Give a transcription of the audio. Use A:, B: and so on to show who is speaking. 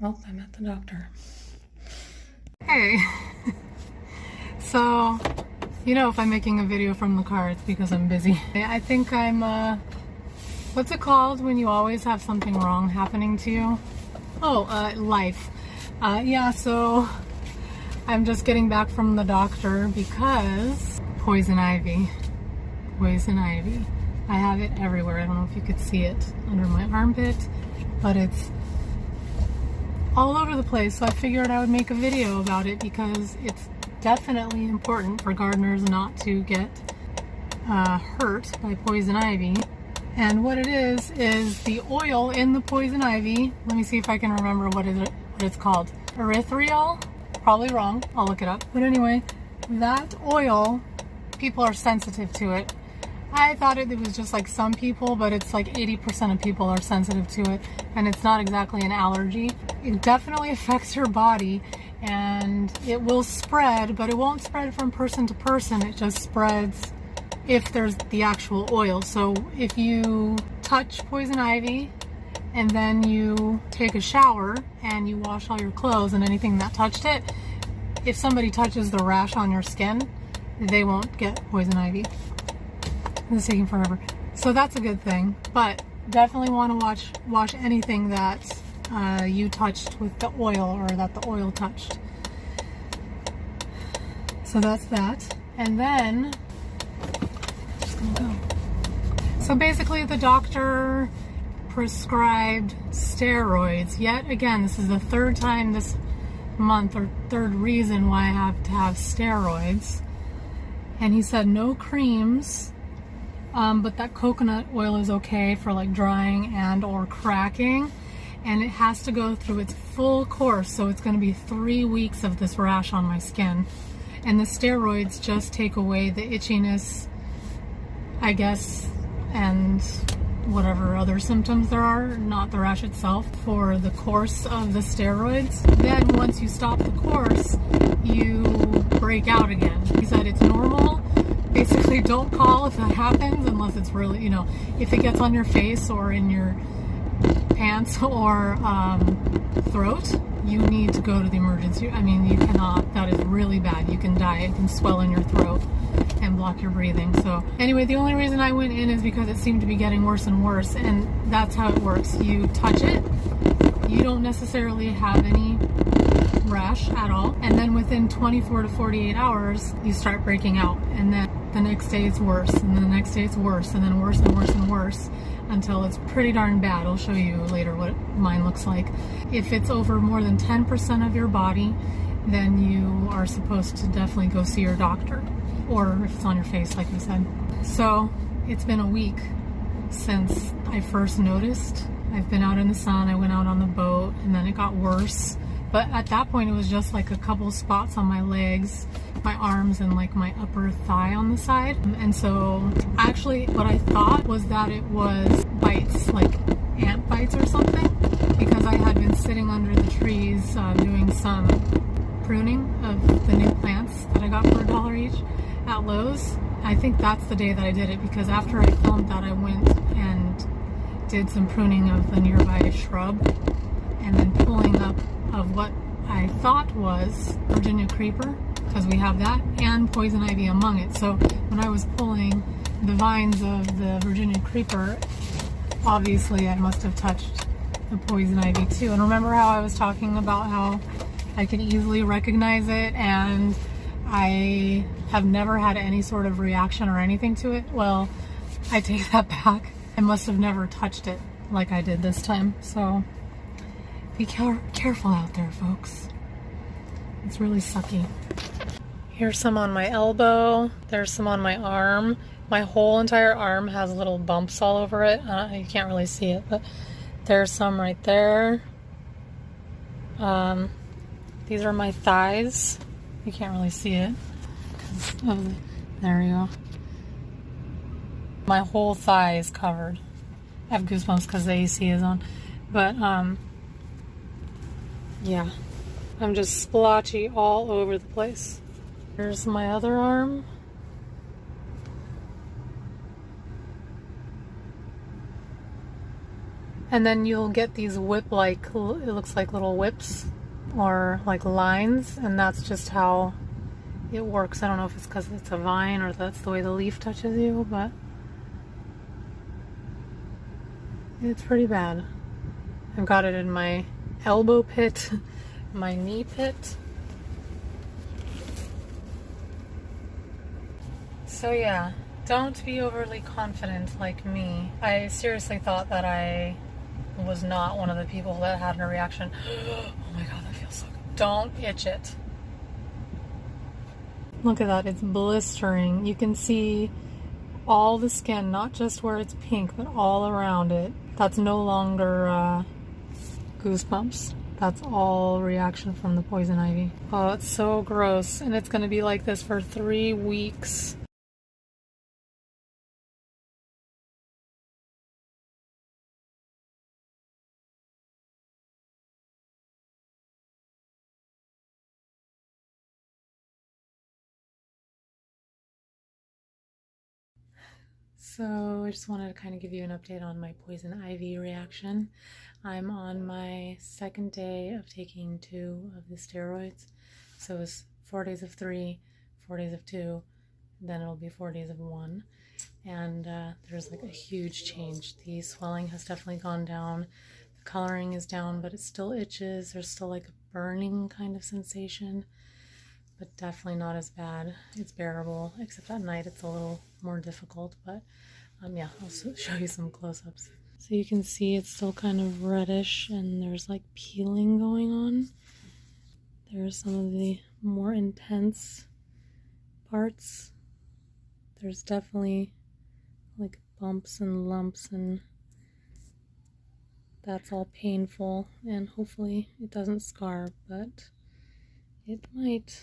A: Well, I'm at the doctor. Hey. So, you know, if I'm making a video from the car, it's because I'm busy. I think I'm, what's it called when you always have something wrong happening to you? Oh, life. Yeah, so I'm just getting back from the doctor because poison ivy. Poison ivy. I have it everywhere. I don't know if you could see it under my armpit, but it's all over the place. So I figured I would make a video about it because it's definitely important for gardeners not to get hurt by poison ivy. And what it is the oil in the poison ivy. Let me see if I can remember what it's called. Erythritol? Probably wrong. I'll look it up. But anyway, that oil, people are sensitive to it. I thought it was just like some people, but it's like 80% of people are sensitive to it, and it's not exactly an allergy. It definitely affects your body, and it will spread, but it won't spread from person to person. It just spreads if there's the actual oil. So if you touch poison ivy and then you take a shower and you wash all your clothes and anything that touched it, if somebody touches the rash on your skin, they won't get poison ivy. It's taking forever. So that's a good thing, but definitely want to wash anything that you touched with the oil or that the oil touched. So that's that. And then, just gonna go. So basically the doctor prescribed steroids. Yet again, this is the third time this month, or third reason why I have to have steroids. And he said no creams, but that coconut oil is okay for like drying and or cracking, and it has to go through its full course. So it's going to be 3 weeks of this rash on my skin, and the steroids just take away the itchiness, I guess, and whatever other symptoms there are, not the rash itself, for the course of the steroids. Then once you stop the course, you break out again. He said it's normal. Basically, don't call if that happens unless it's really, you know, if it gets on your face or in your pants or throat, you need to go to the emergency. I mean, you cannot, that is really bad. You can die. It can swell in your throat and block your breathing. So anyway, the only reason I went in is because it seemed to be getting worse and worse, and that's how it works. You touch it, you don't necessarily have any rash at all, and then within 24 to 48 hours you start breaking out, and then the next day it's worse, and then the next day it's worse, and then worse and worse and worse until it's pretty darn bad. I'll show you later what mine looks like. If it's over more than 10% of your body, then you are supposed to definitely go see your doctor, or if it's on your face, like I said. So it's been a week since I first noticed. I've been out in the sun, I went out on the boat, and then it got worse. But at that point, it was just like a couple spots on my legs, my arms, and like my upper thigh on the side. And so actually what I thought was that it was bites, like ant bites or something, because I had been sitting under the trees doing some pruning of the new plants that I got for $1 each at Lowe's. I think that's the day that I did it, because after I filmed that, I went and did some pruning of the nearby shrub and then pulling up of what I thought was Virginia creeper, because we have that, and poison ivy among it. So when I was pulling the vines of the Virginia creeper, obviously I must have touched the poison ivy too. And remember how I was talking about how I could easily recognize it, and I have never had any sort of reaction or anything to it? Well, I take that back. I must have never touched it like I did this time. So be careful out there, folks. It's really sucky. Here's some on my elbow. There's some on my arm. My whole entire arm has little bumps all over it. You can't really see it, but there's some right there. These are my thighs. You can't really see it. There you go. My whole thigh is covered. I have goosebumps because the AC is on. But, yeah. I'm just splotchy all over the place. Here's my other arm. And then you'll get these whip-like, it looks like little whips or like lines, and that's just how it works. I don't know if it's because it's a vine or that's the way the leaf touches you, but it's pretty bad. I've got it in my elbow pit, my knee pit. So yeah, don't be overly confident like me. I seriously thought that I was not one of the people that had a reaction. Oh my god, that feels so good. Don't itch it. Look at that, it's blistering. You can see all the skin, not just where it's pink, but all around it. That's no longer goosebumps. That's all reaction from the poison ivy. Oh, it's so gross. And it's gonna be like this for 3 weeks. So I just wanted to kind of give you an update on my poison ivy reaction. I'm on my 2nd day of taking 2 of the steroids. So it's 4 days of 3, 4 days of 2, then it'll be 4 days of 1. And there's like a huge change. The swelling has definitely gone down. The coloring is down, but it still itches. There's still like a burning kind of sensation, but definitely not as bad. It's bearable, except at night it's a little more difficult, but yeah, I'll show you some close-ups. So you can see it's still kind of reddish and there's like peeling going on. There's some of the more intense parts. There's definitely like bumps and lumps, and that's all painful, and hopefully it doesn't scar, but it might.